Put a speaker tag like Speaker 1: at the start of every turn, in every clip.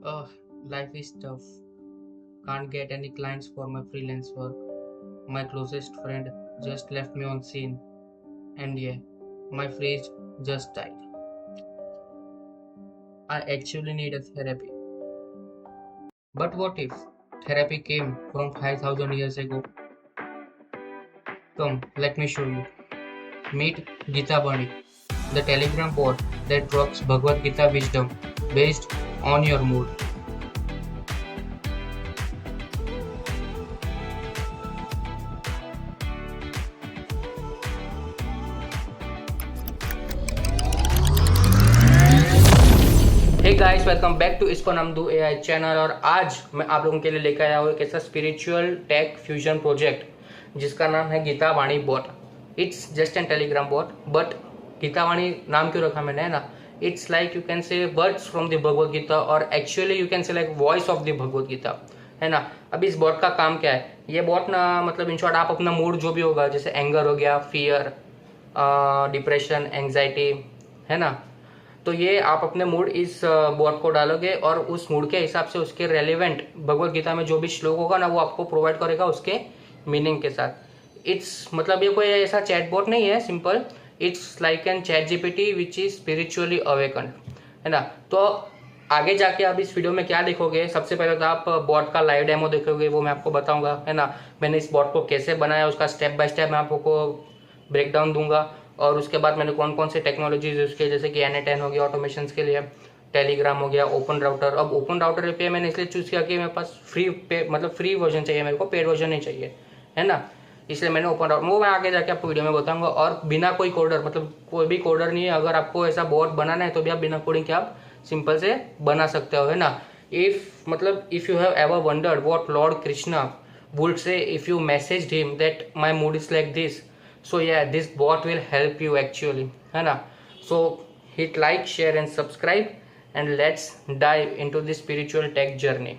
Speaker 1: Ugh, life is tough. Can't get any clients for my freelance work. My closest friend just left me on scene. And yeah, my fridge just died. I actually need a therapy. But what if therapy came from 5000 years ago? Come, let me show you. Meet Gita Bani, the telegram bot that drops Bhagavad Gita wisdom based on your mood. Hey guys, welcome back to इसको नाम दो AI channel. और आज मैं आप लोगों के लिए लेकर आया हूँ एक ऐसा स्पिरिचुअल टेक फ्यूजन प्रोजेक्ट जिसका नाम है Geeta Vani bot. It's just an Telegram bot, but Geeta Vani नाम क्यों रखा मैंने, है ना। It's like you can say words from the Bhagavad Gita, और actually you can say like voice of the Bhagavad Gita, है ना। अब इस बॉट का काम क्या है, ये बॉट ना मतलब इन शॉर्ट आप अपना मूड जो भी होगा, जैसे एंगर हो गया, फियर, डिप्रेशन, एंग्जाइटी, है ना, तो ये आप अपने मूड इस बॉट को डालोगे और उस मूड के हिसाब से उसके रेलिवेंट भगवत गीता में जो भी श्लोक होगा ना वो आपको प्रोवाइड करेगा उसके मीनिंग के साथ। इट्स मतलब ये कोई ऐसा चैट बॉट नहीं है, simple it's like an chat GPT which is spiritually awaken, है ना। तो आगे जाके आप इस वीडियो में क्या देखोगे, सबसे पहले तो आप बॉट का लाइव डेमो देखोगे, वो मैं आपको बताऊंगा, है ना। मैंने इस बॉट को कैसे बनाया उसका स्टेप बाय स्टेप मैं आपको ब्रेक डाउन दूंगा। और उसके बाद मैंने कौन कौन से टेक्नोलॉजीज यूज़ किए, जैसे कि NA10 हो गया ऑटोमेशन के लिए, टेलीग्राम हो गया, ओपन राउटर। अब ओपन राउटर पे मैंने इसलिए चूज़ किया कि मेरे पास मतलब फ्री वर्जन चाहिए, मेरे को पेड वर्जन नहीं चाहिए, है ना। इसलिए मैंने ओपन राउटर, वो मैं आगे जाके आपको वीडियो में बताऊंगा। और बिना कोई कोडर, मतलब कोई भी कोडर नहीं है, अगर आपको ऐसा बोर्ड बनाना है तो भी आप बिना कोडिंग के आप सिंपल से बना सकते हो, है ना। If you have ever wondered what Lord Krishna would say if you messaged him that my mood is like this, so yeah, this bot will help you actually, है ना। so hit like, share and subscribe, and let's dive into the spiritual tech journey।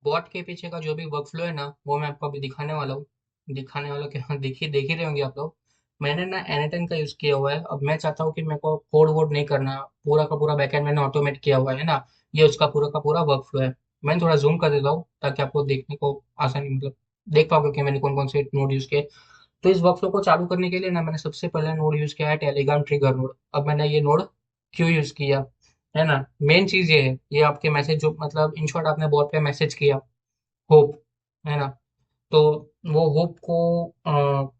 Speaker 1: Bot के पीछे का जो भी workflow है ना वो मैं आपको अभी दिखाने वाला हूँ। दिखाने वाला क्या देख ही रहे होंगे आप लोग। मैंने ना NA10 का यूज किया हुआ है। अब मैं चाहता हूँ कि मेरे को कोड वोड नहीं करना, पूरा का पूरा बैकएंड मैंने ऑटोमेट किया हुआ है ना। ये उसका पूरा का पूरा वर्कफ्लो है। मैं थोड़ा जूम कर देता हूँ ताकि आपको देखने को आसानी, मतलब देख पाओगे कि मैंने कौन कौन से नोड यूज किए। तो इस वर्कफ्लो को चालू करने के लिए ना मैंने सबसे पहले नोड यूज किया है टेलीग्राम ट्रिगर नोड। अब मैंने ये नोड क्यों यूज किया, है ना। मेन चीज ये है, ये आपके मैसेज जो मतलब इन शॉर्ट आपने बॉट पे मैसेज किया होप, है ना। तो वो होप को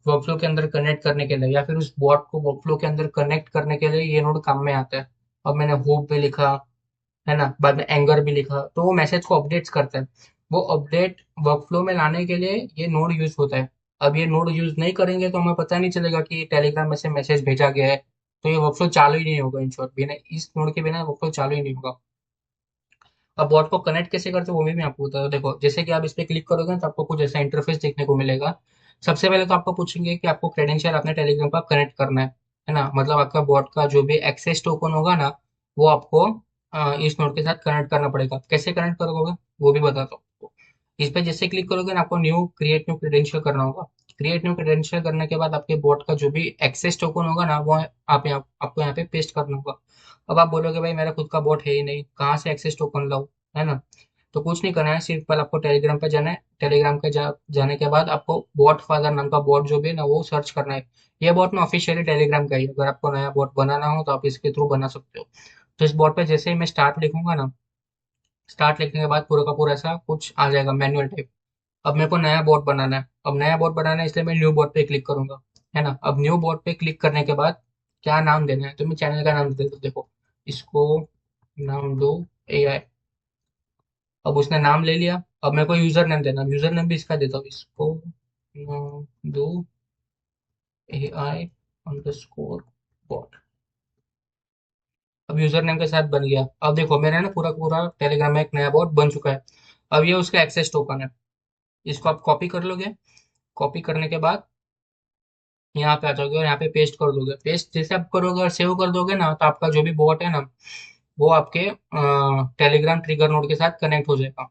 Speaker 1: वर्कफ्लो के अंदर कनेक्ट करने के लिए या फिर उस बॉट को वर्कफ्लो के अंदर कनेक्ट करने के लिए ये नोड काम में आता है। अब मैंने होप भी लिखा, है ना, बाद में एंगर भी लिखा, तो वो मैसेज को अपडेट्स करता है। वो अपडेट वर्कफ्लो में लाने के लिए ये नोड यूज होता है। अब ये नोड यूज नहीं करेंगे तो हमें पता नहीं चलेगा कि टेलीग्राम में से मैसेज भेजा गया है, तो ये वर्कफ्लो चालू ही नहीं होगा। इन शॉर्ट बिना इस नोड के बिना वर्कफ्लो चालू ही नहीं होगा। अब बॉट को कनेक्ट कैसे करते हैं वो भी मैं आपको बता दूं। देखो, जैसे कि आप इस पे क्लिक करोगे ना, तो आपको कुछ ऐसा इंटरफेस देखने को मिलेगा। सबसे पहले तो आपको पूछेंगे कि आपको क्रेडेंशियल अपने टेलीग्राम पर कनेक्ट करना है ना। मतलब आपका बॉट का जो भी एक्सेस टोकन होगा ना वो आपको इस नोड के साथ कनेक्ट करना पड़ेगा। कैसे कनेक्ट करोगे वो भी बताता हूँ आपको। इस पे जैसे क्लिक करोगे ना आपको न्यू क्रेडेंशियल करना होगा। क्रिएट न्यू क्रेडेंशियल करने के बाद आपके बॉट का जो भी एक्सेस टोकन होगा ना वो आपको यहाँ पे पेस्ट करना होगा। अब आप बोलोगे भाई मेरा खुद का बॉट है ही नहीं, कहाँ से एक्सेस टोकन लाऊं, है ना। तो कुछ नहीं करना है, सिंपल आपको टेलीग्राम पे जाना है। टेलीग्राम के जाने के बाद आपको बॉट फादर नाम का बॉट जो भी है ना वो सर्च करना है। ये बॉट ना ऑफिशियली टेलीग्राम का ही है। अगर आपको नया बॉट बनाना हो तो आप इसके थ्रू बना सकते हो। तो इस बॉट पे जैसे ही मैं स्टार्ट लिखूंगा ना, स्टार्ट लिखने के बाद पूरा का पूरा ऐसा कुछ आ जाएगा मैनुअल टाइप। अब मेरे को नया बॉट बनाना है। अब नया बॉट बनाना है इसलिए मैं न्यू बॉट पे क्लिक करूंगा, है ना। अब न्यू बॉट पे क्लिक करने के बाद क्या नाम देना है, तो मैं चैनल का नाम दे देता हूँ। देखो, इसको नाम दो AI। अब उसने नाम ले लिया। अब मेरे को यूजर नेम देना, यूजर नेम भी इसका देता हूँ। इसको नाम दो AI_बॉट। अब यूजर नेम के साथ बन गया। अब देखो मेरा ना पूरा पूरा टेलीग्राम में एक नया बॉट बन चुका है। अब ये उसका एक्सेस टोकन है। इसको आप कॉपी कर लोगे। कॉपी करने के बाद यहाँ पे आ जाओगे और यहाँ पे पेस्ट कर दोगे। पेस्ट जैसे आप करोगे और सेव कर दोगे ना, तो आपका जो भी बॉट है ना वो आपके टेलीग्राम ट्रिगर नोड के साथ कनेक्ट हो जाएगा।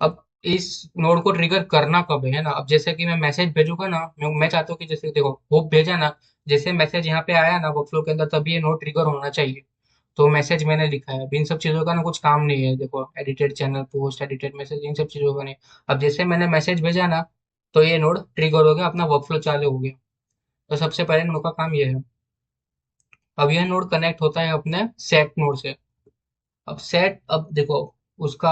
Speaker 1: अब इस नोड को ट्रिगर करना कब है ना। अब जैसे कि मैं मैसेज भेजूंगा ना, मैं चाहता हूँ कि जैसे देखो होप भेजा ना, जैसे मैसेज यहाँ पे आया ना वर्कफ्लो के अंदर, तभी ये नोड ट्रिगर होना चाहिए। तो मैसेज मैंने लिखा है। अब इन सब चीज़ों का ना कुछ काम नहीं है, देखो edited channel post, edited message, इन सब चीज़ों का नहीं। अब जैसे मैंने मैसेज भेजा ना, तो ये नोड ट्रिगर हो गया, अपना वर्कफ्लो चालू हो गया। तो सबसे पहले नोड का काम ये है। अब यह नोड कनेक्ट होता है अपने सेट नोड से। अब सेट, अब देखो उसका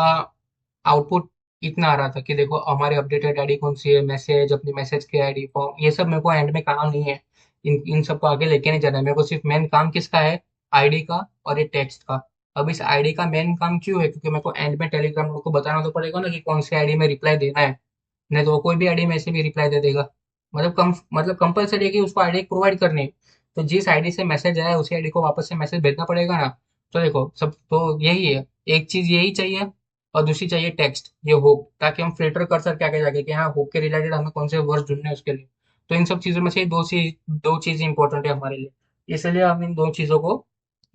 Speaker 1: आउटपुट इतना आ रहा था कि देखो हमारी अपडेटेड आईडी कौन सी है, मैसेज, अपनी मैसेज की आईडी, फॉर्म, ये सब मेरे को एंड में काम नहीं है। इन सबको आगे लेके नहीं जाना है मेरे को, सिर्फ मेन काम किसका है, आईडी का और ये टेक्स्ट का। अब इस आईडी का मेन काम क्यों है, क्योंकि मेरे को एंड में टेलीग्राम को बताना तो पड़ेगा ना कि कौन सी आईडी में रिप्लाई देना है। नहीं तो वो कोई भी आईडी में ऐसे भी रिप्लाई दे देगा। मतलब कंपलसरी है कि उसको आईडी प्रोवाइड करनी है। तो जिस आईडी से मैसेज आया उसी आईडी को वापस से मैसेज भेजना पड़ेगा ना। तो देखो सब तो यही है। एक चीज यही चाहिए और दूसरी चाहिए टेक्स्ट, ये होप, ताकि हम फिल्टर कर सके आगे जाके कि हाँ होप के रिलेटेड हमें कौन से वर्ड ढूंढने हैं उसके लिए। तो इन सब चीजों में से ये दो चीज इंपॉर्टेंट है हमारे लिए, इसलिए हम इन दो चीजों को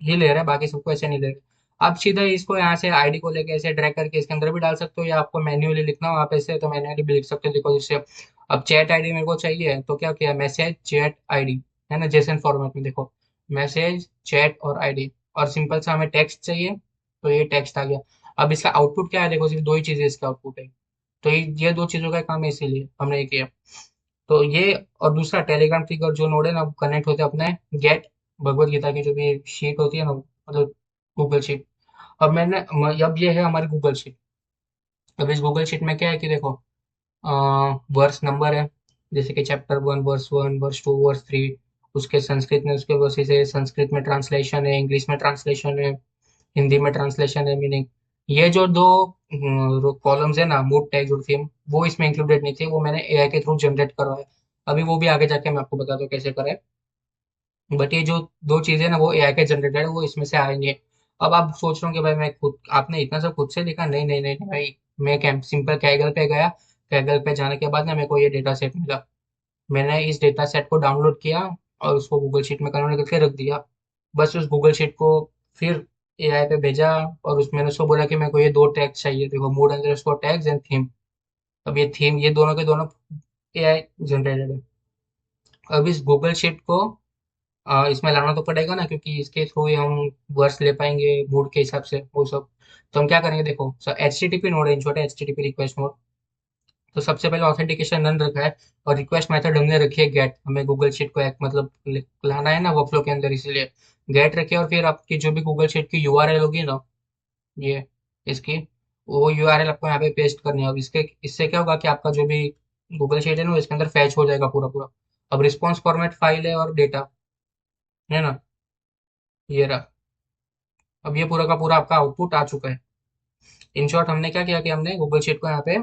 Speaker 1: ही ले रहे हैं, बाकी सबको ऐसे नहीं ले रहे। आप सीधा इसको यहाँ से आईडी को लेके ऐसे ड्रैग करके इसके अंदर भी डाल सकते हो, या आपको मैन्युअली लिखना हो आप ऐसे तो मैन्युअली भी लिख सकते हो, देखो जिससे। अब चैट आईडी मेरे को चाहिए तो क्या किया, मैसेज चैट आईडी, है ना, जेसन फॉर्मेट में देखो, मैसेज चैट और आईडी। और सिंपल सा हमें टेक्स्ट चाहिए, तो ये टेक्स्ट आ गया। अब इसका आउटपुट क्या है, देखो सिर्फ दो ही चीजें इसका आउटपुट है। तो ये दो चीजों का काम है, इसीलिए हमने ये किया। तो ये, और दूसरा टेलीग्राम ट्रिगर जो नोड है ना, कनेक्ट होते हैं अपने गेट भगवत गीता की जो भी शीट होती है ना, मतलब गूगल शीट। अब ये है हमारी गूगल शीट। अब इस गूगल शीट में क्या है कि देखो, वर्स नंबर है, जैसे कि चैप्टर 1 वर्स 1, वर्स 2, वर्स 3। उसके संस्कृत में उसके वर्सेस है, संस्कृत में ट्रांसलेशन है, इंग्लिश में ट्रांसलेशन है, हिंदी में ट्रांसलेशन है, मीनिंग। ये जो दो कॉलम्स है ना, मूड टैग और थीम, वो इसमें इंक्लूडेड नहीं थे, वो मैंने एआई के थ्रू जनरेट करवाया। अभी वो भी आगे जाके मैं आपको बताता हूँ कैसे करें। बट ये जो दो चीजें ना वो एआई के जनरेटेड है, वो इसमें से आएंगे। अब आप सोच रहे हो कि भाई मैं खुद, आपने इतना सब खुद से लिखा, नहीं नहीं नहीं नहीं भाई। मैं कैंप सिंपल कैगल पे गया, कैगल पे जाने के बाद ना मेरे को ये डेटा सेट मिला। मैंने इस डेटा सेट को डाउनलोड किया और उसको गूगल शीट में कन्वर्ट करके रख दिया। बस उस गूगल शीट को फिर एआई पे भेजा, और उसमें मैंने उसको बोला कि मेरे को ये दो टैग्स चाहिए, देखो mood underscore tags and theme. अब ये थीम, ये दोनों के दोनों एआई जनरेटेड है। अब इस गूगल शीट को इसमें लाना तो पड़ेगा ना, क्योंकि इसके थ्रू ही हम वर्ड्स ले पाएंगे मूड के हिसाब से वो सब। तो हम क्या करेंगे, देखो sir H T T P nought है, इन छोटे H T T P request node. तो सबसे पहले ऑथेंटिकेशन रन रखा है, और रिक्वेस्ट मेथड हमने रखी है गेट। हमें गूगल शीट को एक मतलब लाना है ना वर्कफ्लो के अंदर, इसलिए गेट रखे। और फिर आपकी जो भी गूगल शीट की यूआरएल होगी ना, ये इसकी, वो यूआरएल आपको यहाँ पे पेस्ट करनी है। अब इसके इससे क्या होगा कि आपका जो भी गूगल शीट है ना वो इसके अंदर फैच हो जाएगा पूरा पूरा। अब रिस्पॉन्स फॉर्मेट फाइल है और डेटा, है ना, ये रहा। अब ये पूरा का पूरा आपका आउटपुट आ चुका है। इन शॉर्ट हमने क्या किया कि हमने गूगल शीट को यहाँ पे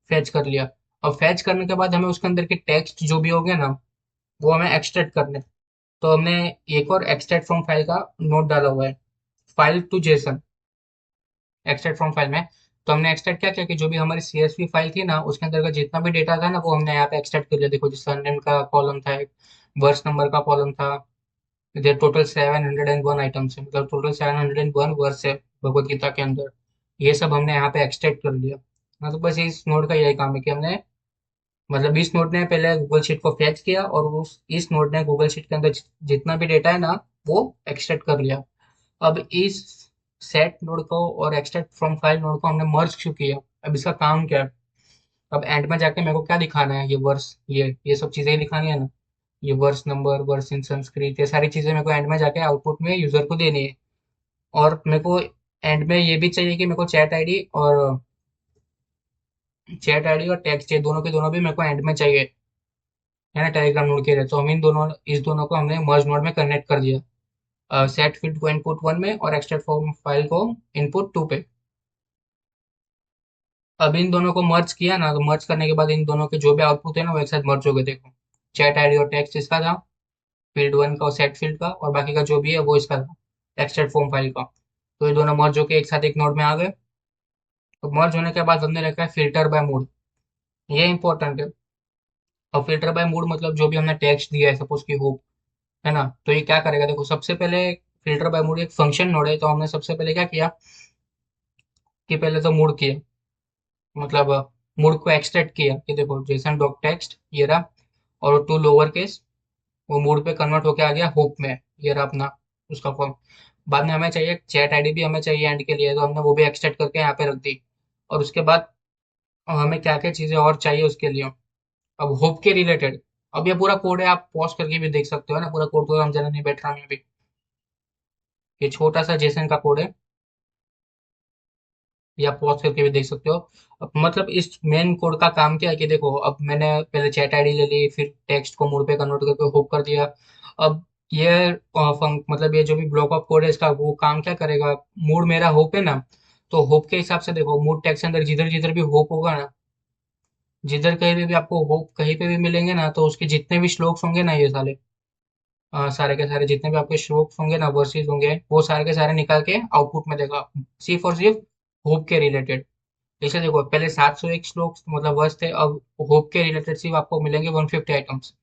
Speaker 1: फैच कर लिया। और फैच करने के बाद हमें उसके अंदर के टेक्स्ट जो भी हो गया ना, वो हमें एक्सट्रैक्ट करने। तो हमने एक और एक्सट्रैक्ट फ्रॉम फाइल का नोट डाला हुआ है, file to JSON, extract from file में। तो हमने एक्सट्रैक्ट क्या किया कि जो भी हमारी सीएसवी फाइल थी ना, उसके अंदर का जितना भी डेटा था ना, वो हमने यहाँ पे एक्सट्रैक्ट कर लिया। देखो जिस सरनेम का कॉलम था, एक वर्स नंबर का कॉलम था, इधर टोटल 701 आइटम्स है, मतलब टोटल 701 वर्स है भगवत गीता के अंदर। ये सब हमने यहाँ पे एक्सट्रैक्ट कर लिया। हाँ, तो बस इस नोड का यही काम है कि हमने, मतलब इस नोड ने पहले गूगल शीट को फैच किया, और उस इस नोड ने गूगल शीट के अंदर जितना भी डेटा है ना, वो एक्सट्रैक्ट कर लिया। अब इस सेट नोड को और एक्सट्रैक्ट फ्रॉम फाइल नोड को हमने मर्ज क्यों किया, अब इसका काम क्या है। अब एंड में जाके मेरे को क्या दिखाना है, ये वर्स, ये सब चीजें ही दिखानी है ना। ये वर्स नंबर, वर्स इन संस्कृत, ये सारी चीजें मेरे को एंड में जाके आउटपुट में यूजर को देनी है। और मेरे को एंड में ये भी चाहिए कि मेरे को चैट आईडी और टेक्स्ट, ये दोनों के दोनों भी मेरे को एंड में चाहिए, है ना, टेलीग्राम नोड के लिए। तो हम इस दोनों को हमने मर्ज नोड में कनेक्ट कर दिया, सेट फील्ड को इनपुट 1 में और एक्सट्रैक्ट फॉर्म फाइल को इनपुट 2 पे। अब इन दोनों को मर्ज किया ना, तो मर्ज करने के बाद इन दोनों के जो भी आउटपुट है ना वो एक साथ मर्ज हो गए, देखो। चैट आईडी और टेक्स्ट इसका था, फील्ड 1 का और सेट फील्ड का, और बाकी का जो भी है वो इसका था, एक्सट्रैक्ट फॉर्म फाइल का। तो ये दोनों मर्ज होके एक साथ एक नोड में आ गए। तो मर्ज होने के बाद हमने रखा है फिल्टर बाय मूड, ये इंपॉर्टेंट है। अब फिल्टर बाय मूड मतलब जो भी हमने टेक्स्ट दिया है, सपोज की होप, है ना, तो ये क्या करेगा, देखो सबसे पहले फिल्टर बाय मूड एक फंक्शन नोड है, तो हमने सबसे पहले क्या किया कि पहले तो मूड किया, मतलब मूड को एक्सट्रैक्ट किया कि देखो जेसन डॉट टेक्स्ट ये रहा, और टू लोअर केस, वो मूड पे कन्वर्ट होके आ गया होप में, ये रहा अपना। उसका फॉर्म। बाद में हमें चाहिए चैट आईडी भी हमें चाहिए एंड के लिए, तो हमने वो भी एक्सट्रैक्ट करके यहाँ पे रख दी। और उसके बाद हमें क्या क्या चीजें और चाहिए उसके लिए। अब होप के रिलेटेड, अब ये पूरा कोड है, आप पॉज करके भी देख सकते हो ना, पूरा कोड तो हम जरा नहीं बैठ रहा मैं अभी। ये छोटा सा जेसन का कोड है, या पॉज करके भी देख सकते हो। अब मतलब इस मेन कोड का काम क्या है कि देखो, अब मैंने पहले चैट आईडी ले ली, फिर टेक्स्ट को मोड पे कन्वर्ट करके होप कर दिया। अब ये मतलब ये जो भी ब्लॉक ऑफ कोड है इसका वो काम क्या करेगा। मूड मेरा होप है ना, तो होप के हिसाब से देखो, मूड टेक्स्ट के अंदर जिधर जिधर भी होप होगा ना, जिधर कहीं पे भी आपको होप कहीं पे भी मिलेंगे ना, तो उसके जितने भी श्लोक्स होंगे ना, ये साले सारे के सारे जितने भी आपके श्लोक्स होंगे ना, वर्सेस होंगे, वो सारे के सारे निकाल के आउटपुट में देगा, सिर्फ और सिर्फ होप के रिलेटेड। जैसे देखो, पहले 701 श्लोक मतलब वर्ष थे, अब होप के रिलेटेड सिर्फ आपको मिलेंगे 150 आइटम्स,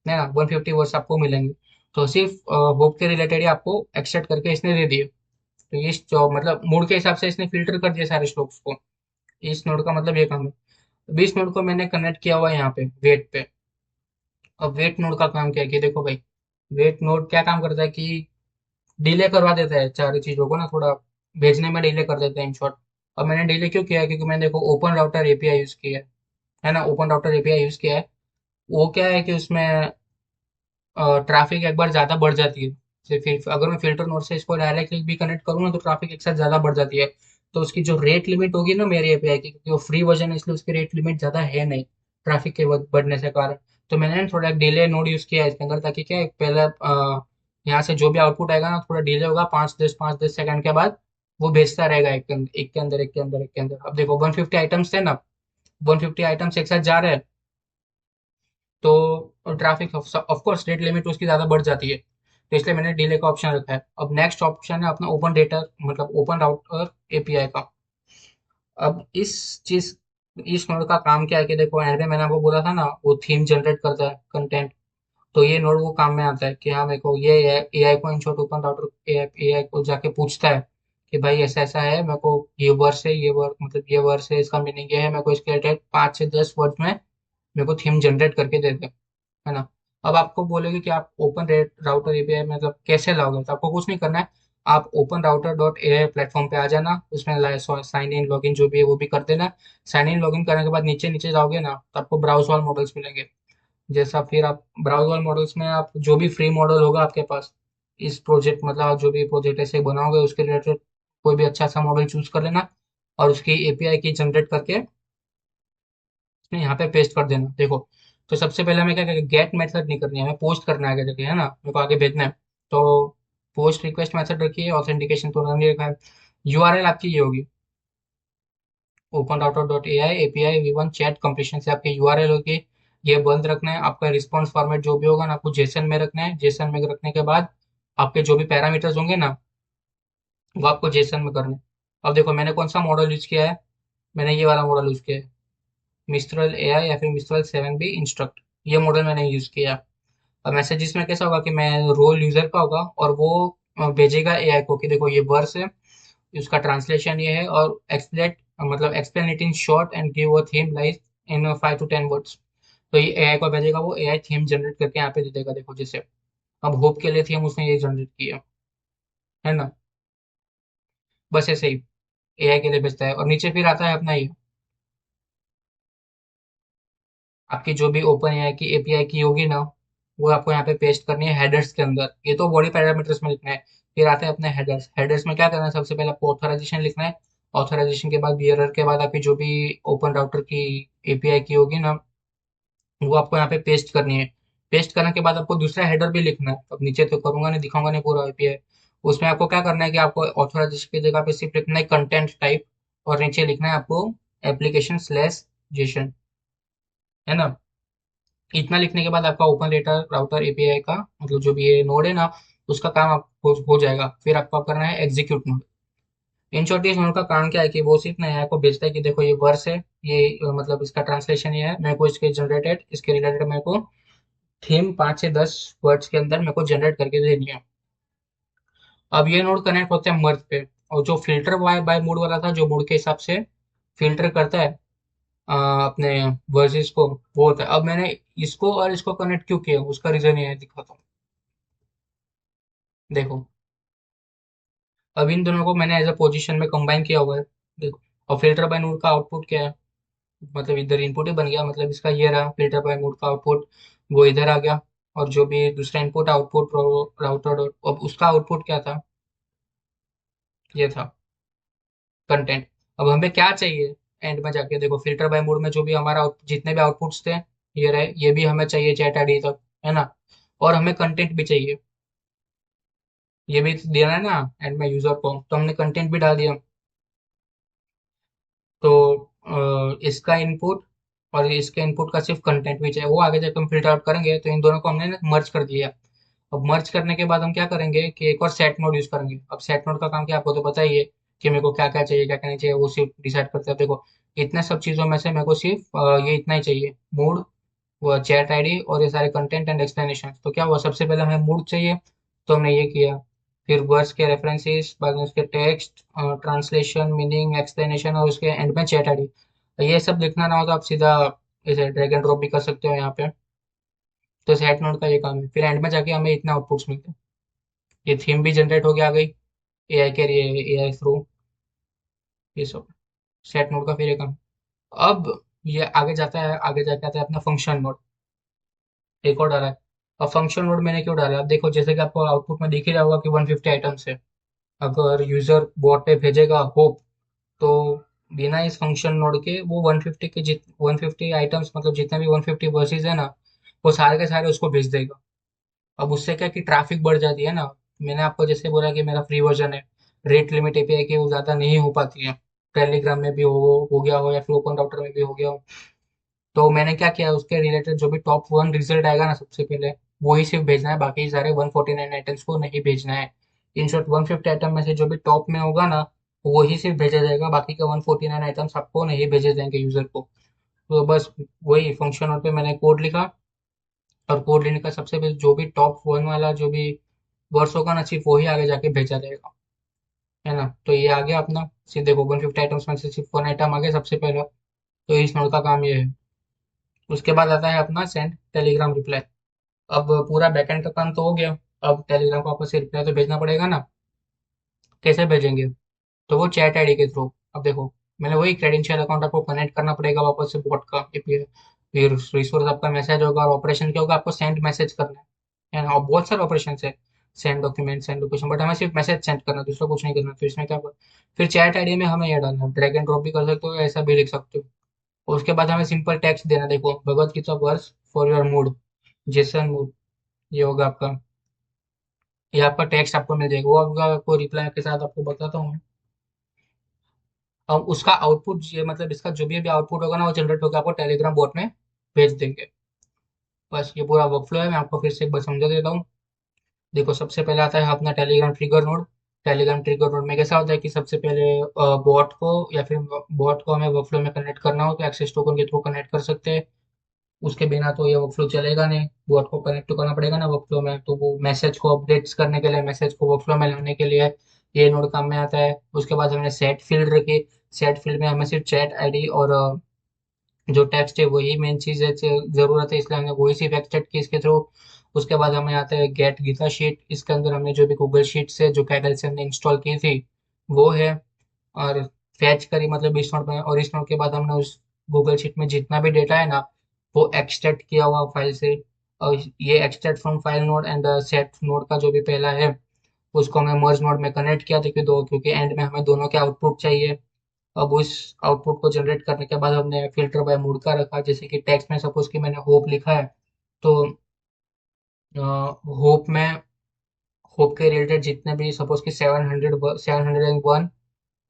Speaker 1: है ना, 150 वर्ड्स आपको मिलेंगे। तो सिर्फ होप के रिलेटेड ही आपको एक्सट्रैक्ट करके इसने दे दिए। तो इस जो मतलब मूड के हिसाब से इसने फिल्टर कर दिया सारे श्लोक्स को। इस नोड का मतलब ये काम है। अब इस नोड को मैंने कनेक्ट किया हुआ है यहाँ पे वेट पे। अब वेट नोड का काम क्या है कि देखो भाई, वेट नोड क्या काम करता है कि डिले करवा देता है सारी चीजों को ना, थोड़ा भेजने में डिले कर देता है इन शॉर्ट। अब मैंने डिले क्यों किया है, क्योंकि मैंने देखो ओपन राउटर एपीआई यूज किया है ना, ओपन राउटर एपीआई यूज किया है। वो क्या है कि उसमें ट्रैफिक एक बार ज्यादा बढ़ जाती है। फिर अगर मैं फिल्टर नोड से इसको डायरेक्टली भी कनेक्ट करूँ ना, तो ट्रैफिक एक साथ ज्यादा बढ़ जाती है। तो उसकी जो रेट लिमिट होगी ना मेरी एपीआई की, क्योंकि वो फ्री वर्जन है इसलिए उसकी रेट लिमिट ज्यादा है नहीं, ट्रैफिक के बढ़ने से कारण। तो मैंने ना थोड़ा डिले नोड यूज किया है इसके अंदर, ताकि क्या है, पहले यहाँ से जो भी आउटपुट आएगा ना, थोड़ा डिले होगा, 5-10 सेकंड के बाद वो भेजता रहेगा एक के अंदर एक के अंदर एक के अंदर एक के अंदर। अब देखो 150 आइटम्स थे ना, 150 आइटम्स एक साथ जा रहे हैं, तो traffic of course rate limit उसकी ज़्यादा बढ़ जाती है। तो इसलिए मैंने डिले का ऑप्शन रखा है। अब नेक्स्ट ऑप्शन है अपना ओपन डेटा, मतलब ओपन राउटर एपीआई का। अब इस नोड का काम क्या है कि देखो, एंड में मैंने आपको बोला था ना, वो थीम जनरेट करता है कंटेंट। तो ये नोड वो काम में आता है कि हाँ, मेरे को ये एआई को in short open router AI को जाके पूछता है कि भाई ऐसा ऐसा है, मेरे को ये वर्ड है, ये वर्ड मतलब ये वर्ड है, इसका मीनिंग ये है, मेरे को इसके रिलेटेड 5 से 10 वर्ड में मेरे को थीम जनरेट करके दे दे, है ना। अब आपको बोलेगे कि आप ओपन रेट राउटर एपीआई मतलब कैसे लाओगे, तो आपको कुछ नहीं करना है। आप open router dot a platform पे आ जाना, उसमें साइन इन लॉगिन जो भी है वो भी कर देना। साइन इन लॉगिन करने के बाद नीचे नीचे जाओगे ना, तो आपको ब्राउज ऑल मॉडल्स मिलेंगे। जैसा फिर आप ब्राउज ऑल मॉडल्स में आप जो भी फ्री मॉडल होगा आपके पास, इस प्रोजेक्ट मतलब आप जो भी प्रोजेक्ट ऐसे बनाओगे उसके रिलेटेड कोई भी अच्छा सा मॉडल चूज कर लेना, और उसकी एपीआई की जनरेट करके उसमें यहाँ पे पेस्ट कर देना। देखो, तो सबसे पहले हमें क्या करेंगे, गेट मेथड नहीं करनी है, हमें पोस्ट करना है आगे जाके, है ना, मेरे को आगे भेजना है। तो पोस्ट रिक्वेस्ट मेथड रखिए, ऑथेंटिकेशन तो नहीं रखा है। यूआरएल आपकी ये होगी, open router dot A I API V1 chat completion से आपकी यूआरएल होगी। ये बंद रखना है। आपका रिस्पॉन्स फॉर्मेट जो भी होगा ना, आपको जेसन में रखना है। जेसन में रखने के बाद आपके जो भी पैरामीटर्स होंगे ना, वो आपको जेसन में करने हैं। अब देखो, मैंने कौन सा मॉडल यूज किया है, मैंने ये वाला मॉडल यूज किया है, मिस्ट्रल एआई या फिर मिस्ट्रल 7B इंस्ट्रक्ट, ये मॉडल मैंने यूज किया। अब मैसेजेस में कैसा होगा कि मैं रोल यूजर का होगा, और वो भेजेगा एआई को कि देखो ये वर्स है, उसका ट्रांसलेशन ये है, और एक्सप्लेट मतलब explain it in short and give a theme like in 5 to 10 words. तो ये एआई को भेजेगा, वो एआई थीम जनरेट करके यहाँ पे दे देगा। देखो जैसे अब होप के लिए थीम उसने ये जनरेट किया, है ना, बस ऐसे ही एआई के लिए भेजता है। और नीचे फिर आता है अपना ये, आपकी जो भी ओपन एआई की एपीआई की होगी ना, वो आपको यहाँ पे पेस्ट करनी है हेडर्स के अंदर। ये तो बॉडी पैरामीटर्स में लिखना है। फिर आते हैं अपने हेडर्स। हेडर्स में क्या करना है, सबसे पहले आपको ऑथराइजेशन लिखना है। ऑथराइजेशन के बाद बियरर के बाद आपकी जो भी ओपन राउटर की एपीआई की होगी ना, वो आपको यहाँ पे पेस्ट करनी है। पेस्ट करने के बाद आपको दूसरा हेडर भी लिखना है। अब नीचे तो करूंगा नहीं, दिखाऊंगा नहीं पूरा एपीआई। उसमें आपको क्या करना है कि आपको ऑथराइजेशन की जगह पे सिर्फ लिखना है कंटेंट टाइप, और नीचे लिखना है आपको एप्लीकेशन स्लैश जेसन, है ना। इतना लिखने के बाद आपका ओपन डेटा राउटर एपीआई का मतलब जो भी ये नोड है ना, उसका काम आप हो जाएगा। फिर आपको करना है एग्जीक्यूट नोड। इन शॉर्ट इस नोड का काम क्या है कि वो सिर्फ नया को भेजता है कि देखो ये वर्स है, ये मतलब इसका ट्रांसलेशन ये है, मेरे को इसके जनरेटेड इसके रिलेटेड मेरे को थीम 5 से 10 वर्ड्स के अंदर मेरे को जनरेट करके देनी है। अब ये नोड कनेक्ट होते हैं मर्ज पे। और जो फिल्टर बाय मूड वाला था, जो मूड के हिसाब से फिल्टर करता है अपने वर्सेस को, वो होता है। अब मैंने इसको और इसको कनेक्ट क्यों किया, उसका रीजन ये है, दिखाता हूँ। देखो, अब इन दोनों को मैंने एज अ पोजीशन में कंबाइन किया हुआ है, देखो। और फिल्टर बाय नोड का आउटपुट क्या है, मतलब इधर इनपुट ही बन गया, मतलब इसका ये रहा फिल्टर बाय नोड का आउटपुट, वो इधर आ गया। और जो भी दूसरा इनपुट आउटपुट राउटर, अब उसका आउटपुट क्या था, ये था कंटेंट। अब हमें क्या चाहिए, एंड में जाके देखो फिल्टर बाय मोड में जो भी हमारा जितने भी आउटपुट्स थे, ये रहे, ये भी हमें चाहिए चैट आईडी तक, है ना। और हमें कंटेंट भी चाहिए, ये भी देना है ना एंड में यूजर को, तो हमने कंटेंट भी डाल दिया। तो इसका इनपुट और इसके इनपुट का सिर्फ कंटेंट भी चाहिए, वो आगे जाकर हम फिल्टर आउट करेंगे, तो इन दोनों को हमने मर्ज कर दिया। अब मर्ज करने के बाद हम क्या करेंगे कि एक और सेट नोड यूज करेंगे। अब सेट नोड का काम क्या, आपको तो पता ही है कि मेरे को क्या क्या चाहिए क्या क्या नहीं चाहिए, वो सिर्फ डिसाइड करता है। देखो इतने सब चीजों में से मेरे को सिर्फ ये इतना ही चाहिए, मूड, वो चैट आईडी और ये सारे कंटेंट एंड एक्सप्लेनेशन। तो क्या हुआ, सबसे पहले हमें मूड चाहिए, तो हमने ये किया। फिर वर्ड्स के रेफरेंसेस, बाद में उसके टेक्स्ट, ट्रांसलेशन, मीनिंग, एक्सप्लेनेशन, और उसके एंड में चैट आईडी। ये सब लिखना ना हो तो आप सीधा इसे ड्रैग एंड ड्रॉप भी कर सकते हो यहाँ पे। तो सेट नोड का ये काम है, फिर एंड में जाके हमें इतना आउटपुट्स मिलते हैं। ये थीम भी जनरेट हो गया, आ गई एआई के लिए, एआई थ्रू, ये सब सेट नोड का फिर ये काम। अब ये आगे जाता है, आगे जाके आता है अपना फंक्शन नोड, एक और डाला है। अब फंक्शन नोड मैंने क्यों डाला, अब देखो जैसे कि आपको आउटपुट में दिख ही रहा होगा कि 150 आइटम्स है। अगर यूजर बोट पे भेजेगा होप, तो बिना इस फंक्शन नोड के वो 150 के 150 आइटम्स, मतलब जितने भी 150 वर्सेज है ना, वो सारे के सारे उसको भेज देगा। अब उससे क्या कि ट्रैफिक बढ़ जाती है ना। मैंने आपको जैसे बोला कि मेरा फ्री वर्जन है, रेट लिमिट एपीआई की वो ज़्यादा नहीं हो पाती है, टेलीग्राम में भी हो गया हो या फिर ओपन राउटर में भी हो गया हो। तो मैंने क्या किया, उसके रिलेटेड जो भी टॉप वन रिजल्ट आएगा ना सबसे पहले, वो ही सिर्फ भेजना है, बाकी सारे 149 आइटम्स को नहीं भेजना है। इन शॉर्ट 150 आइटम में से जो भी टॉप में होगा ना, वो ही सिर्फ भेजा जाएगा, बाकी का 149 आइटम्स आपको नहीं भेजे जाएंगे यूजर को। तो बस वही फंक्शन पे मैंने कोड लिखा, और कोड लिखने का सबसे पहले जो भी टॉप वन वाला जो भी वर्ड्स होगा ना, सिर्फ वही आगे जाके भेजा जाएगा, है ना। तो ये आ गया अपना, सीधे देखो 150 आइटम्स में से सिर्फ वन आइटम आ गया सबसे पहला। तो इस नोड का काम ये है। उसके बाद आता है अपना सेंड टेलीग्राम रिप्लाई। अब पूरा बैकएंड का काम तो हो गया, अब टेलीग्राम को आपको से रिप्लाई तो भेजना पड़ेगा ना। कैसे भेजेंगे, तो वो चैट आईडी के थ्रू। अब देखो मैंने वही क्रेडेंशियल अकाउंट आपको कनेक्ट करना पड़ेगा वापस से बोट का एपीआई, फिर रिसोर्स आपका मैसेज होगा, और ऑपरेशन क्या होगा, आपको सेंड मैसेज करना है ना। और बहुत सारे ऑपरेशन है, send document, send location, but हमें सिर्फ मैसेज सेंड करना है, दूसरा कुछ नहीं करना। तो इसमें क्या, फिर चैट आईडी में हमें ये डालना, ड्रैग एंड ड्रॉप भी कर सकते हो, ऐसा भी लिख सकते हो। और उसके बाद हमें सिंपल टेक्स्ट देना, देखो Bhagavad Gita verse for your mood, जेसन मूड, ये होगा आपका, ये आपका टेक्स्ट आपको मिल जाएगा, वो आपको रिप्लाई के साथ आपको बताता हूँ मैं। अब उसका आउटपुट ये, मतलब इसका जो भी आउटपुट होगा ना, वो जनरेट होकर आपको टेलीग्राम बोट में भेज देंगे। बस ये पूरा वर्कफ्लो है, मैं आपको फिर से एक बार समझा देता हूँ। देखो सबसे पहले आता है अपना Telegram trigger node. Telegram trigger node में कैसा होता है कि सबसे पहले बॉट को, या फिर बॉट को हमें वर्कफ्लो में कनेक्ट करना हो तो एक्सेस टोकन के थ्रू कनेक्ट कर सकते हैं। उसके बिना तो ये वर्कफ्लो चलेगा नहीं, बॉट को कनेक्ट तो करना पड़ेगा ना वर्कफ्लो में, तो वो मैसेज को अपडेट्स करने के लिए, मैसेज को वर्कफ्लो में लाने के लिए ये नोड काम में आता है। उसके बाद हमने सेट फील्ड रखी, सेट फील्ड में हमें सिर्फ चैट आईडी और जो टेक्स्ट है वही मेन चीज़ है, ज़रूरत है, इसलिए हमने वही सिर्फ एक्सट्रैक्ट की इसके थ्रू। उसके बाद हमें आता है गेट गीता शीट, इसके अंदर हमने जो भी गूगल शीट से जो कैटल से हमने इंस्टॉल की थी वो है। और फैच करी, मतलब इस नोड में, और इस नोड के बाद हमने उस गूगल शीट में जितना भी डेटा है ना, वो एक्सट्रैक्ट किया हुआ फाइल से। और ये extract from file node and set node का जो भी पहला है, उसको हमने मर्ज नोड में कनेक्ट किया था, क्योंकि एंड में हमें दोनों के आउटपुट चाहिए। अब उस आउटपुट को जनरेट करने के बाद हमने फिल्टर बाय मूड का रखा, जैसे कि टेक्स्ट में सपोज कि मैंने होप लिखा है, तो होप में, होप के रिलेटेड जितने भी सपोज कि 701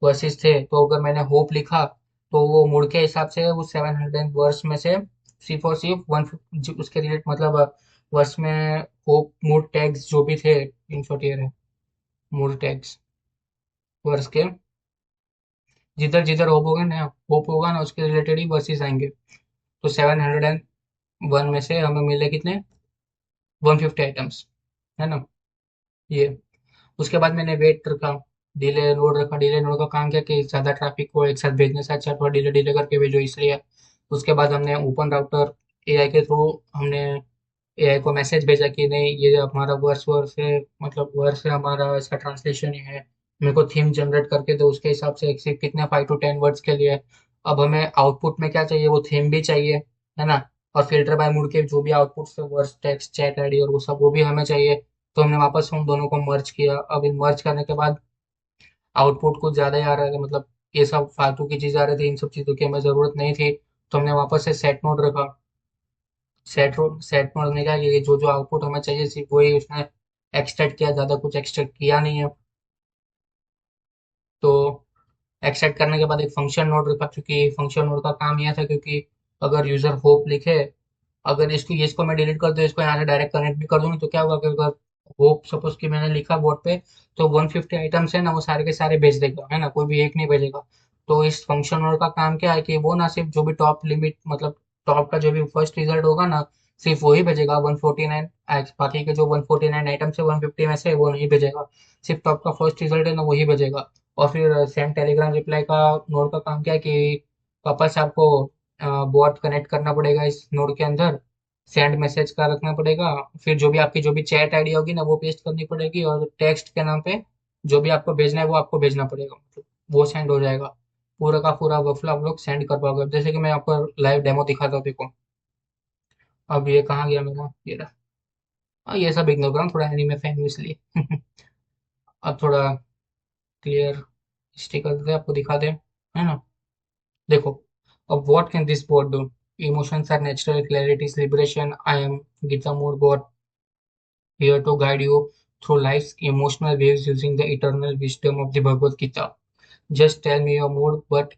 Speaker 1: वर्सेस थे, तो अगर मैंने होप लिखा, तो वो मूड के हिसाब से उस 700 वर्स में से सिर्फ और सिर्फ वन, उसके रिलेट, मतलब वर्स में होप मूड टैग्स जो भी थे, इन शॉर्ट ये रहे मूड टैग्स वर्स के, जिधर जिधर होप होगा ना उसके रिलेटेड ही वर्सेस आएंगे। तो 701 में से हमें मिले कितने, 150 आइटम्स, है ना। ये उसके बाद मैंने वेट रखा, डिले नोड रखा। डिले नोड का काम क्या कि ज़्यादा ट्रैफिक को एक साथ भेजने से अच्छा थोड़ा डिले डिले करके भेजो, इसलिए। उसके बाद हमने ओपन राउटर एआई के थ्रू हमने एआई को मैसेज भेजा कि नहीं, ये हमारा वर्स वर्स है, मतलब वर्स है हमारा, इसका ट्रांसलेशन ये है। मेरे को थीम जनरेट करके दो, उसके हिसाब से एक सिर्फ कितने 5 to 10 वर्ड्स के लिए। अब हमें आउटपुट में क्या चाहिए, वो थीम भी चाहिए, है ना। और फिल्टर बाय मूड के जो भी आउटपुट से वर्ड्स, टेक्स्ट, चैट आईडी और वो सब, वो भी हमें चाहिए। तो हमने वापस उन दोनों को मर्ज किया। अब इन मर्ज करने के बाद आउटपुट कुछ ज़्यादा ही आ रहा था, मतलब ये सब फालतू की चीज़ आ रही थी, इन सब चीज़ों की हमें ज़रूरत नहीं थी। तो हमने वापस से सेट नोड रखा। सेट नोड ने क्या किया कि जो जो आउटपुट हमें चाहिए सिर्फ वही उसने एक्सट्रैक्ट किया, ज़्यादा कुछ एक्सट्रैक्ट किया नहीं है। तो एक्सट्रैक्ट करने के बाद एक फंक्शन नोड रखा, क्योंकि फंक्शन नोड का काम यह था, क्योंकि अगर यूज़र होप लिखे, अगर इसको मैं डिलीट कर दूँ, इसको यहाँ से डायरेक्ट कनेक्ट भी कर दूँगी, तो क्या होगा कि अगर होप सपोज कि मैंने लिखा बोर्ड पे, तो 150 आइटम्स है ना, वो सारे के सारे भेज देगा, है ना, कोई भी एक नहीं भेजेगा। तो इस फंक्शन का काम क्या है कि वो ना सिर्फ जो भी टॉप लिमिट, मतलब टॉप का जो भी फर्स्ट रिजल्ट होगा ना, सिर्फ वही भेजेगा 149। बाकी के जो 149 आइटम है 150 में से वो नहीं भेजेगा। सिर्फ टॉप का फर्स्ट रिजल्ट है ना, वही भेजेगा। और फिर सेंड टेलीग्राम रिप्लाई का नोड का काम क्या है कि वापस आपको बॉट कनेक्ट करना पड़ेगा इस नोड के अंदर, सेंड मैसेज का रखना पड़ेगा। फिर जो भी आपकी जो भी चैट आईडी होगी ना, वो पेस्ट करनी पड़ेगी, और टेक्स्ट के नाम पे जो भी आपको भेजना है वो आपको भेजना पड़ेगा, मतलब वो सेंड हो जाएगा। पूरा का पूरा वर्कफ्लो आप लोग सेंड कर पाओगे। अब जैसे कि मैं आपको लाइव डेमो दिखाता हूँ, देखो। अब ये कहाँ गया मेरा, ये रहा। ये सब इग्नोर करो, थोड़ा एनीमे फैन हूँ इसलिए। अब थोड़ा क्लियर स्टिकर देते हैं, आपको दिखा दे, है ना। देखो, अब what can this board do? Emotions are natural, clarity is liberation, I am Gita mode board, here to guide you through life's emotional waves using the eternal wisdom of the Bhagavad Gita. Just tell me your mood, but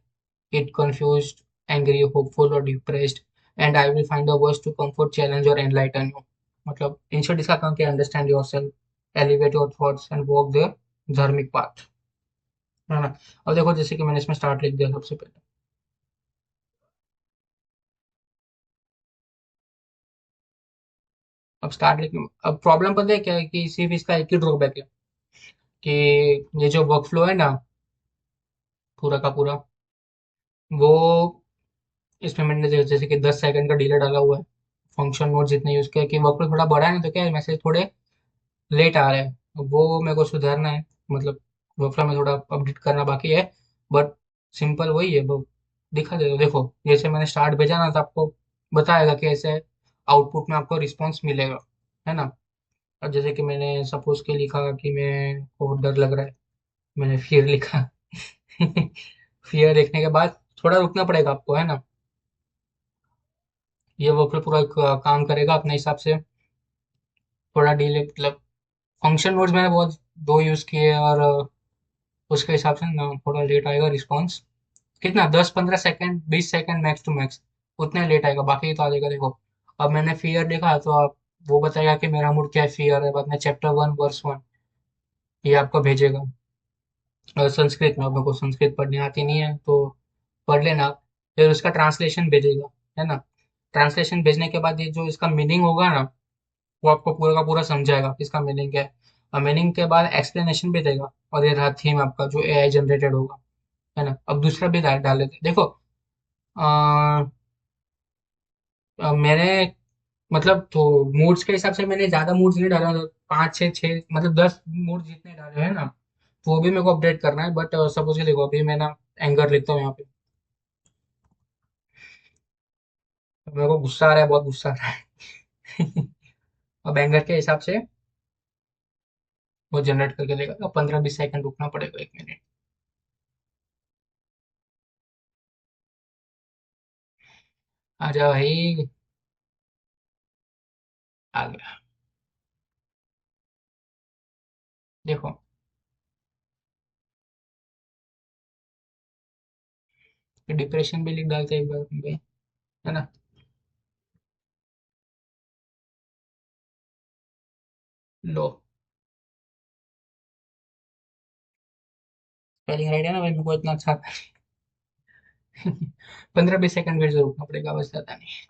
Speaker 1: it confused, angry, hopeful or depressed, and I will find a words to comfort, challenge or enlighten you. मतलब in short इसका काम क्या है, understand your self, elevate your thoughts and walk the धार्मिक path, है ना। अब देखो, जैसे कि मैंने इसमें स्टार्ट लिख दिया सबसे पहले। अब स्टार्ट लिख, अब प्रॉब्लम पता है क्या है कि सिर्फ इसका एक ही ड्रॉबैक है कि ये जो वर्क फ्लो है ना, पूरा का पूरा, वो इसमें मैंने जैसे कि 10 सेकंड का डिले डाला हुआ है। फंक्शन मोड जितने यूज किया कि वर्कफ्लो थोड़ा बड़ा है ना, तो क्या है, मैसेज थोड़े लेट आ रहे हैं। अब वो मेरे को सुधारना है, मतलब वर्कफ्लो में थोड़ा अपडेट करना बाकी है। बट सिंपल वही है, वो दिखा दे। देखो, जैसे मैंने स्टार्ट भेजा ना, तो आपको बताएगा कि ऐसे आउटपुट में आपको रिस्पॉन्स मिलेगा, है ना। और जैसे कि मैंने सपोज के लिखा कि मैं को डर लग रहा है, मैंने फियर लिखा। फियर लिखने के बाद थोड़ा रुकना पड़ेगा आपको, है ना। ये वर्कफ्लो पूरा काम करेगा अपने हिसाब से। थोड़ा डिले, मतलब फंक्शन वर्ड्स मैंने बहुत दो यूज किए, और उसके हिसाब से ना थोड़ा लेट आएगा रिस्पॉन्स। कितना, 10-15 second, 20 second max to max, उतने लेट आएगा, बाकी तो आ जाएगा। देखो, अब मैंने फियर लिखा, तो आप वो बताएगा कि मेरा मूड क्या है, फियर है, बाद में चैप्टर 1 वर्स 1 ये आपको भेजेगा। संस्कृत में, अब मेरे को संस्कृत पढ़नी आती नहीं है, तो पढ़ लेना। फिर उसका ट्रांसलेशन भेजेगा, है ना। ट्रांसलेशन भेजने के बाद ये जो इसका मीनिंग होगा ना, वो आपको पूरा का पूरा समझाएगा कि इसका मीनिंग क्या है। और मीनिंग के बाद एक्सप्लेनेशन भी देगा, और ये रहा थीम आपका जो एआई जनरेटेड होगा, है ना। अब दूसरा भी डाल देते हैं। देखो, मैंने, मतलब तो मूड्स के हिसाब से मैंने ज्यादा मूड्स नहीं डाला, 5 6 6, मतलब 10 मूड जितने डाले हैं ना, तो वो भी मेरे को अपडेट करना है। बट सपोज देखो, अभी मैं ना एंगर लिखता हूँ यहाँ पे। मेरे को गुस्सा आ रहा है, बहुत गुस्सा आ रहा है। अब एंगर के हिसाब से वो जनरेट करके देगा, तो 15-20 सेकंड रुकना पड़ेगा, 1 मिनट। आ जाओ भाई, आ गया। देखो, डिप्रेशन भी लिख डालते हैं एक बार में, है ना। लो, स्पेलिंग राइट है ना भाई, मेरे को इतना अच्छा आता है। 15-20 सेकंड फिर से रुकना पड़ेगा, बस ज्यादा नहीं।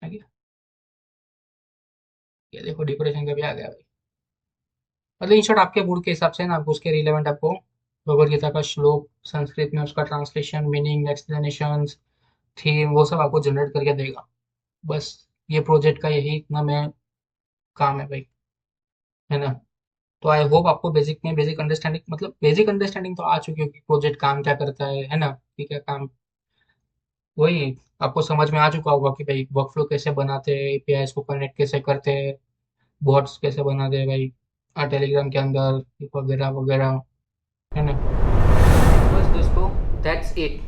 Speaker 1: आ गया। ये देखो, डिप्रेशन का भी आ गया भाई। मतलब इन शॉर्ट आपके मूड के हिसाब से ना, आपको उसके रिलेवेंट आपको भगवद गीता का श्लोक, संस्कृत में उसका ट्रांसलेशन, मीनिंग, एक्सप्लेनेशन, थीम, वो सब आपको जनरेट करके देगा। बस ये प्रोजेक्ट का यही इतना मैं काम है भाई। है ना। तो आई होप आपको बेसिक में बेसिक अंडरस्टैंडिंग, मतलब बेसिक अंडरस्टैंडिंग तो आ चुकी होगी, प्रोजेक्ट काम क्या करता है ना, कि क्या काम, वही आपको समझ में आ चुका होगा कि भाई वर्कफ्लो कैसे बनाते हैं, एपीआईज को कनेक्ट कैसे करते हैं, बॉट्स कैसे बनाते हैं भाई टेलीग्राम के अंदर, वगैरह वगैरह, है ना। बस दोस्तों, that's it.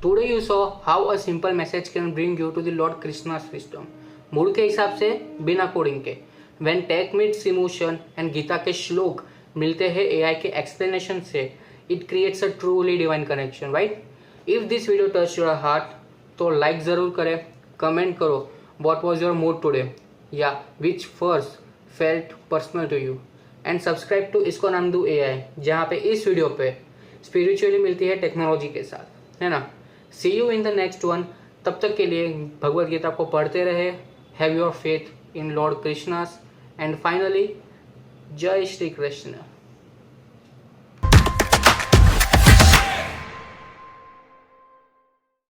Speaker 1: Today you saw how a simple message can bring you to the Lord Krishna's wisdom. Mood के हिसाब से, बिना कोडिंग के। When tech meets emotion and Gita के श्लोक मिलते हैं AI के explanation से, it creates a truly divine connection, right? If this video touched your heart, तो लाइक ज़रूर करें, कमेंट करो what was your mood today, या which verse felt personal to you, and subscribe to इसको नाम दू AI, जहाँ पे इस वीडियो पे स्पिरिचुअली मिलती है टेक्नोलॉजी के साथ, है ना। See you in the next one. तब तक के लिए भगवत गीता को पढ़ते रहे, have your faith in lord Krishna's, and finally जय श्री कृष्ण।